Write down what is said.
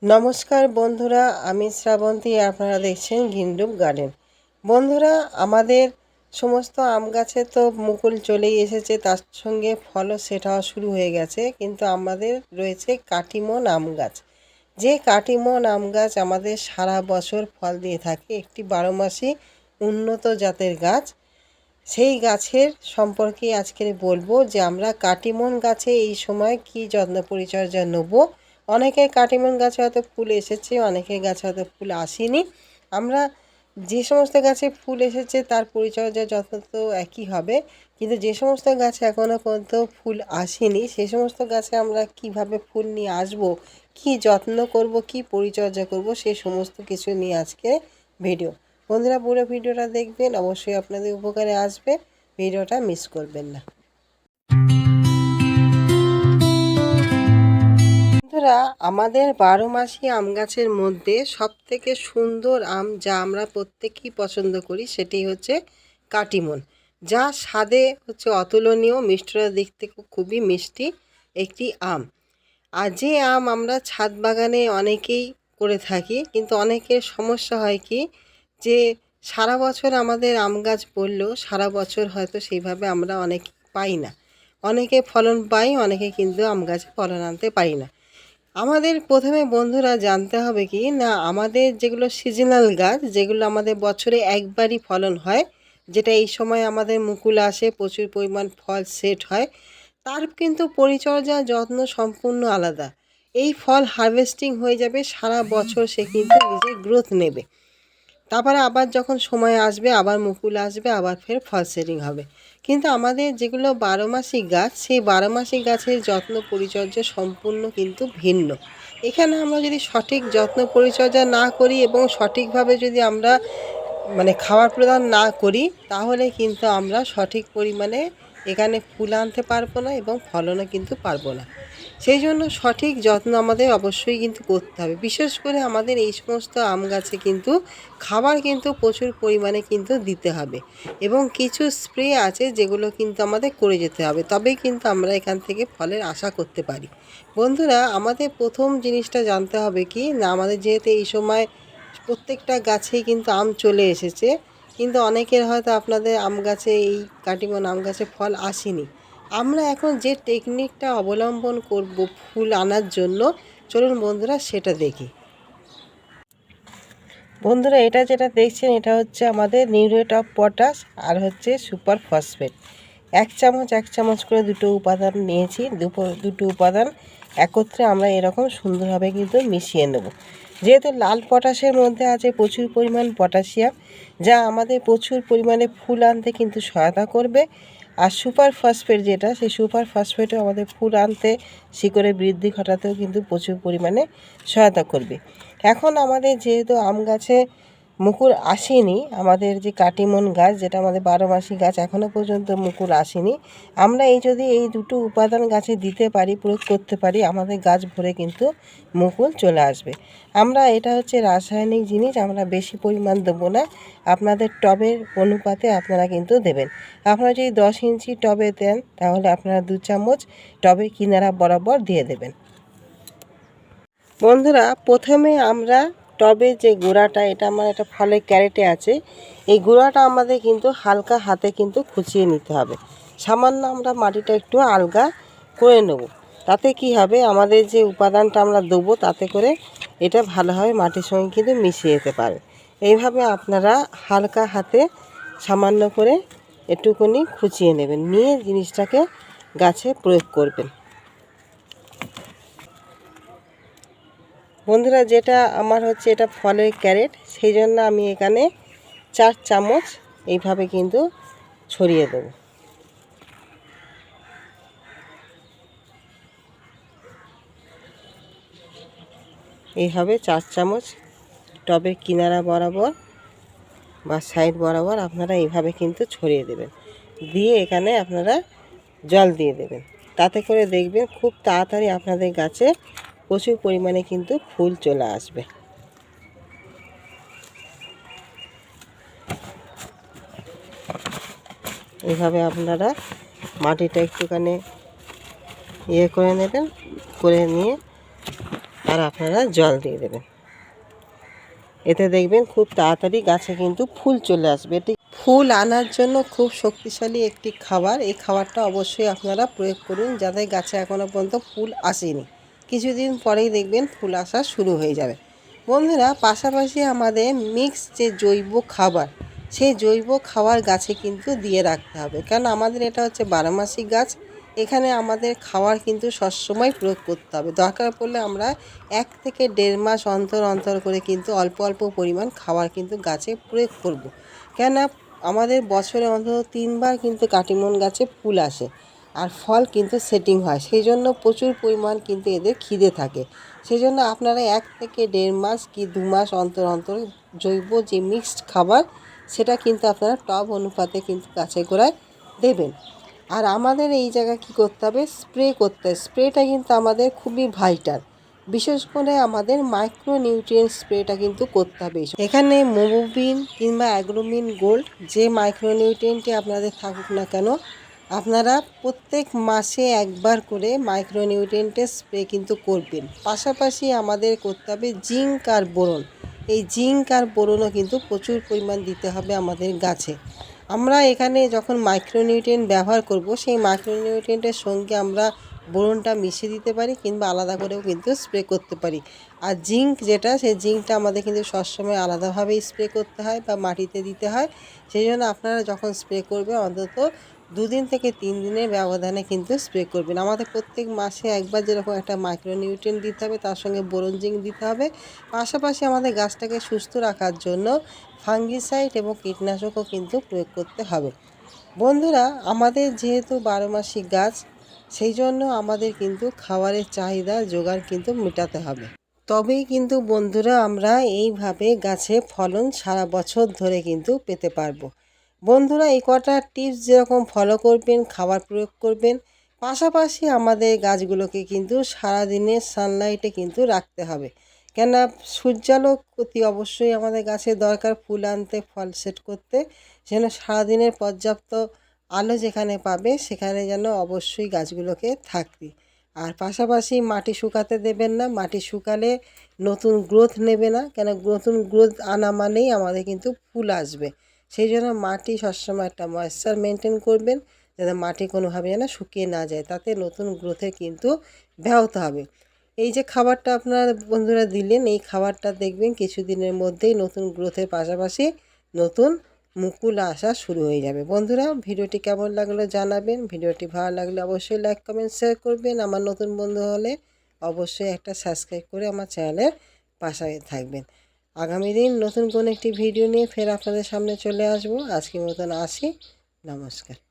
নমস্কার বন্ধুরা, আমি শ্রাবন্তী। আপনারা দেখছেন গ্রিনরুম গার্ডেন। বন্ধুরা, আমাদের সমস্ত আম গাছে তো মুকুল চলেই এসেছে, তার সঙ্গে ফলও সেটাও শুরু হয়ে গেছে। কিন্তু আমাদের রয়েছে কাটিমন আম গাছ। যে কাটিমন আম গাছ আমাদের সারা বছর ফল দিয়ে থাকে, একটি 12 মাসি উন্নত জাতের গাছ। সেই গাছের সম্পর্কে আজকে বলবো যে আমরা কাটিমন গাছে এই সময় কি যত্ন পরিচর্যা নেব। অনেকের কাটিমন গাছে হয়তো ফুল এসেছে, অনেকের গাছে হয়তো ফুল আসেনি। আমরা যে সমস্ত গাছে ফুল এসেছে তার পরিচর্যা যত্ন তো একই হবে, কিন্তু যে সমস্ত গাছে এখনও পর্যন্ত ফুল আসেনি সেই সমস্ত গাছে আমরা কিভাবে ফুল নিয়ে আসব, কি যত্ন করব, কি পরিচর্যা করব, সেই সমস্ত কিছু নিয়ে আজকে ভিডিও। বন্ধুরা, পুরো ভিডিওটা দেখবেন, অবশ্যই আপনাদের উপকারে আসবে। ভিডিওটা মিস করবেন না। বন্ধুরা, আমাদের 12 মাসি আম গাছের মধ্যে সবথেকে সুন্দর আম যা আমরা প্রত্যেকেই পছন্দ করি সেটি হচ্ছে কাটিমন, যা স্বাদে হচ্ছে অতুলনীয়, মিষ্টতার দিক থেকে খুবই মিষ্টি একটি আম। আর যে আম আমরা ছাদ বাগানে অনেকেই করে থাকি, কিন্তু অনেকের সমস্যা হয় কি যে সারা বছর আমাদের আম গাছ বললেও সারা বছর হয়তো সেইভাবে আমরা অনেক পাই না। অনেকে ফলন পাই, অনেকে কিন্তু আম গাছে ফলন আনতে পারি না। আমাদের প্রথমে বন্ধুরা জানতে হবে কি না, আমাদের যেগুলো সিজনাল গাছ, যেগুলো আমাদের বছরে একবারই ফলন হয়, যেটা এই সময় আমাদের মুকুল আসে, প্রচুর পরিমাণ ফল সেট হয়, তার কিন্তু পরিচর্যা যত্ন সম্পূর্ণ আলাদা। এই ফল হারভেস্টিং হয়ে যাবে, সারা বছর সে কিন্তু নিজের গ্রোথ নেবে। তারপরে আবার যখন সময় আসবে আবার মুকুল আসবে, আবার ফের ফল সেটিং হবে। কিন্তু আমাদের যেগুলো 12 মাসি গাছ, সেই 12 মাসি গাছের যত্ন পরিচর্যা সম্পূর্ণ কিন্তু ভিন্ন। এখানে আমরা যদি সঠিক যত্ন পরিচর্যা না করি এবং সঠিকভাবে যদি আমরা খাবার প্রদান না করি, তাহলে কিন্তু আমরা সঠিক পরিমাণে এখানে ফুল আনতে পারবো না এবং ফলনও কিন্তু পারবো না। সেই জন্য সঠিক যত্ন আমাদের অবশ্যই কিন্তু করতে হবে। বিশেষ করে আমাদের এই সমস্ত আম গাছে কিন্তু খাবার কিন্তু প্রচুর পরিমাণে কিন্তু দিতে হবে, এবং কিছু স্প্রে আছে যেগুলো কিন্তু আমাদের করে যেতে হবে, তবেই কিন্তু আমরা এখান থেকে ফলের আশা করতে পারি। বন্ধুরা, আমাদের প্রথম জিনিসটা জানতে হবে কি না, আমাদের যেহেতু এই সময় প্রত্যেকটা গাছেই কিন্তু আম চলে এসেছে, কিন্তু অনেকের হয়তো আপনাদের আম গাছে, এই কাটিমন আম গাছে ফল আসেনি। আমরা এখন যে টেকনিকটা অবলম্বন করব ফুল আনার জন্য, চলুন বন্ধুরা সেটা দেখি। বন্ধুরা, এটা যেটা দেখছেন এটা হচ্ছে আমাদের নিউরেট অফ পটাশ আর হচ্ছে সুপার ফসফেট। এক চামচ করে দুটো উপাদান নিয়েছি। দুটো উপাদান একত্রে আমরা এরকম সুন্দরভাবে কিন্তু মিশিয়ে নেব। যেহেতু লাল পটাশের মধ্যে আছে প্রচুর পরিমাণ পটাশিয়াম, যা আমাদের প্রচুর পরিমাণে ফুল আনতে কিন্তু সহায়তা করবে। আর সুপার ফসফেট যেটা, সেই সুপার ফসফেটও আমাদের ফুল আনতে, শিকড়ে বৃদ্ধি ঘটাতেও কিন্তু প্রচুর পরিমাণে সহায়তা করবে। এখন আমাদের যেহেতু আম গাছে মুকুল আসেনি, আমাদের যে কাটিমন গাছ যেটা আমাদের 12 মাসি গাছ, এখনও পর্যন্ত মুকুল আসেনি। আমরা যদি এই দুটো উপাদান গাছে দিতে পারি, প্রয়োগ করতে পারি, আমাদের গাছ ভরে কিন্তু মুকুল চলে আসবে। আমরা এটা হচ্ছে রাসায়নিক জিনিস, আমরা বেশি পরিমাণ দেবো না, আপনাদের টবের অনুপাতে আপনারা কিন্তু দেবেন। আপনারা যদি 10 ইঞ্চি টবে দেন তাহলে আপনারা 2 চামচ টবে কিনারা বরাবর দিয়ে দেবেন। বন্ধুরা, প্রথমে আমরা টবে যে গুঁড়াটা, এটা আমার একটা ফলের ক্যারেটে আছে, এই গুঁড়াটা আমাদের কিন্তু হালকা হাতে কিন্তু খুঁচিয়ে নিতে হবে। সামান্য আমরা মাটিটা একটু আলগা করে নেব। তাতে কি হবে, আমাদের যে উপাদানটা আমরা দেবো তাতে করে এটা ভালোভাবে মাটির সঙ্গে কিন্তু মিশিয়ে যেতে পারে। এইভাবে আপনারা হালকা হাতে সামান্য করে একটুখানি খুঁচিয়ে নেবেন, নিয়ে জিনিসটাকে গাছে প্রয়োগ করবেন। বন্ধুরা, যেটা আমার হচ্ছে এটা ফলের ক্যারেট, সেই জন্য আমি এখানে 4 চামচ এইভাবে কিন্তু ছড়িয়ে দেব। এইভাবে 4 চামচ টবের কিনারা বরাবর বা সাইড বরাবর আপনারা এইভাবে কিন্তু ছড়িয়ে দেবেন। দিয়ে এখানে আপনারা জল দিয়ে দেবেন। তাতে করে দেখবেন খুব তাড়াতাড়ি আপনাদের গাছে প্রচুর পরিমাণে কিন্তু ফুল চলে আসবে। এইভাবে আপনারা মাটিটা একটুখানি করে নেবেন, করে নিয়ে আর আপনারা জল দিয়ে দেবেন। এতে দেখবেন খুব তাড়াতাড়ি গাছে কিন্তু ফুল চলে আসবে। এটি ফুল আনার জন্য খুব শক্তিশালী একটি খাবার। এই খাবারটা অবশ্যই আপনারা প্রয়োগ করুন, যাদের গাছে এখনও পর্যন্ত ফুল আসেনি। কিছুদিন পরেই দেখবেন ফুল আসা শুরু হয়ে যাবে। বন্ধুরা, পাশাপাশি আমাদের মিক্স যে জৈব খাবার, সেই জৈব খাবার গাছে কিন্তু দিয়ে রাখতে হবে, কারণ আমাদের এটা হচ্ছে বারোমাসি গাছ। এখানে আমাদের খাবার কিন্তু সবসময় প্রয়োগ করতে হবে। দরকার পড়লে আমরা 1 থেকে 1.5 মাস অন্তর অন্তর করে কিন্তু অল্প অল্প পরিমাণ খাবার কিন্তু গাছে প্রয়োগ করব। কেননা আমাদের বছরে অন্তত 3 বার কিন্তু কাটিমন গাছে ফুল আসে আর ফল কিন্তু সেটিং হয়, সেই জন্য প্রচুর পরিমাণ কিন্তু এদের খিদে থাকে। সেই জন্য আপনারা 1 থেকে 1.5 মাস কি 2 মাস অন্তর অন্তর জৈব যে মিক্সড খাবার, সেটা কিন্তু আপনারা টব অনুপাতে কিন্তু গাছের গোড়ায় দেবেন। আর আমাদের এই জায়গায় কী করতে হবে, স্প্রে করতে হবে। স্প্রেটা কিন্তু আমাদের খুবই ভাইটাল, বিশেষ করে আমাদের মাইক্রো নিউট্রিয়েন্ট স্প্রেটা কিন্তু করতে হবে। এখানে মোবিন কিংবা অ্যাগ্রোমিন গোল্ড, যে মাইক্রো নিউট্রিয়েন্টই আপনাদের থাকুক না কেন, আপনারা প্রত্যেক মাসে একবার করে মাইক্রো নিউট্রিয়েন্টের স্প্রে কিন্তু করবেন। পাশাপাশি আমাদের করতে হবে জিঙ্ক আর বোরন। এই জিঙ্ক আর বোরনও কিন্তু প্রচুর পরিমাণ দিতে হবে আমাদের গাছে। আমরা এখানে যখন মাইক্রোনিউট্রিয়েন্ট ব্যবহার করব, সেই মাইক্রোনিউট্রিয়েন্টের সঙ্গে আমরা বোরনটা মিশিয়ে দিতে পারি কিংবা আলাদা করেও কিন্তু স্প্রে করতে পারি। আর জিঙ্ক যেটা, সেই জিঙ্কটা আমাদের কিন্তু সবসময় আলাদাভাবেই স্প্রে করতে হয় বা মাটিতে দিতে হয়। সেই জন্য আপনারা যখন স্প্রে করবে অন্তত 2 দিন থেকে 3 দিনের ব্যবধানে কিন্তু স্প্রে করবেন। আমাদের প্রত্যেক মাসে একবার যেরকম একটা মাইক্রোনিউট্রিয়েন্ট দিতে হবে, তার সঙ্গে বোরন জিঙ্ক দিতে হবে। পাশাপাশি আমাদের গাছটাকে সুস্থ রাখার জন্য ফাঙ্গিসাইড এবং কীটনাশকও কিন্তু প্রয়োগ করতে হবে। বন্ধুরা, আমাদের যেহেতু 12 মাসি গাছ, সেই জন্য আমাদের কিন্তু খাবারের চাহিদা জোগাড় কিন্তু মেটাতে হবে। তবেই কিন্তু বন্ধুরা আমরা এইভাবে গাছে ফলন সারা বছর ধরে কিন্তু পেতে পারবো। বন্ধুরা, এই কটা টিপস যেরকম ফলো করবেন, খাবার প্রয়োগ করবেন, পাশাপাশি আমাদের গাছগুলোকে কিন্তু সারাদিনের সানলাইটে কিন্তু রাখতে হবে। কেননা সূর্যালোক অতি অবশ্যই আমাদের গাছের দরকার ফুল আনতে, ফল সেট করতে। যেন সারাদিনের পর্যাপ্ত আলো যেখানে পাবে সেখানে যেন অবশ্যই গাছগুলোকে থাকবে। আর পাশাপাশি মাটি শুকাতে দেবেন না। মাটি শুকালে নতুন গ্রোথ নেবে না, কেন নতুন গ্রোথ আনা মানেই আমাদের কিন্তু ফুল আসবে। সেই জন্য মাটি সবসময় একটা ময়েশ্চার মেনটেন করবেন, যাতে মাটি কোনোভাবে যেন শুকিয়ে না যায়, তাতে নতুন গ্রোথে কিন্তু ব্যাহত হবে। এই যে খাবারটা আপনারা বন্ধুরা দিলেন, এই খাবারটা দেখবেন কিছুদিনের মধ্যেই নতুন গ্রোথের পাশাপাশি নতুন মুকুল আসা শুরু হয়ে যাবে। বন্ধুরা, ভিডিওটি কেমন লাগলো জানাবেন। ভিডিওটি ভালো লাগলে অবশ্যই লাইক কমেন্ট শেয়ার করবেন। আমার নতুন বন্ধু হলে অবশ্যই একটা সাবস্ক্রাইব করে আমার চ্যানেলের পাশে থাকবেন। আগামী দিন নতুন কোনো একটি ভিডিও নিয়ে ফের আপনাদের সামনে চলে আসবো। আজকের মতন আসি, নমস্কার।